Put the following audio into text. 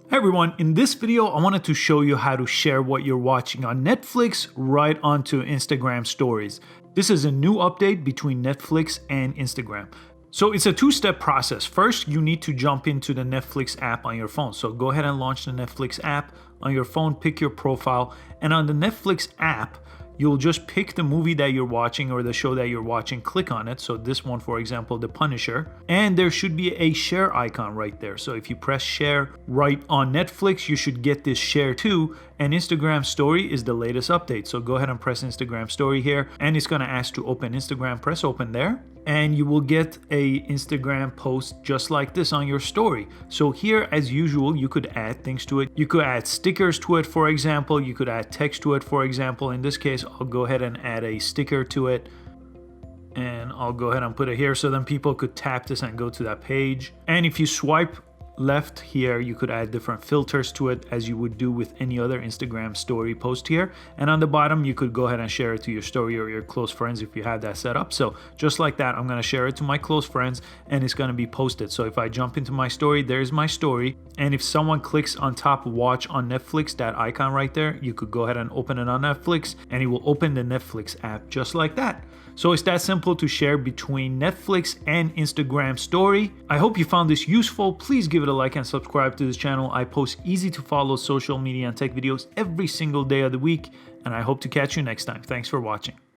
Hey everyone, in this video I wanted to show you how to share what you're watching on Netflix right onto Instagram stories. This is a new update between Netflix and Instagram. So it's a two-step process. First, you need to jump into the Netflix app on your phone. So go ahead and launch the Netflix app on your phone, pick your profile, and on the Netflix app, you'll just pick the movie that you're watching or the show that you're watching, click on it. So this one, for example, The Punisher, and there should be a share icon right there. So if you press share right on Netflix, you should get this share too. And Instagram story is the latest update. So go ahead and press Instagram story here, and it's gonna ask to open Instagram, press open there. And you will get a Instagram post just like this on your story. So here, as usual, you could add things to it. You could add stickers to it, for example. You could add text to it, for example. In this case, I'll go ahead and add a sticker to it. And I'll go ahead and put it here so then people could tap this and go to that page. And if you swipe left here, you could add different filters to it as you would do with any other Instagram story post here. And on the bottom, you could go ahead and share it to your story or your close friends if you have that set up. So just like that, I'm going to share it to my close friends and it's going to be posted. So if I jump into my story, there's my story. And if someone clicks on top watch on Netflix, that icon right there, you could go ahead and open it on Netflix and it will open the Netflix app just like that. So it's that simple to share between Netflix and Instagram story. I hope you found this useful. Please give it a like and subscribe to this channel. I post easy to follow social media and tech videos every single day of the week, and I hope to catch you next time. Thanks for watching.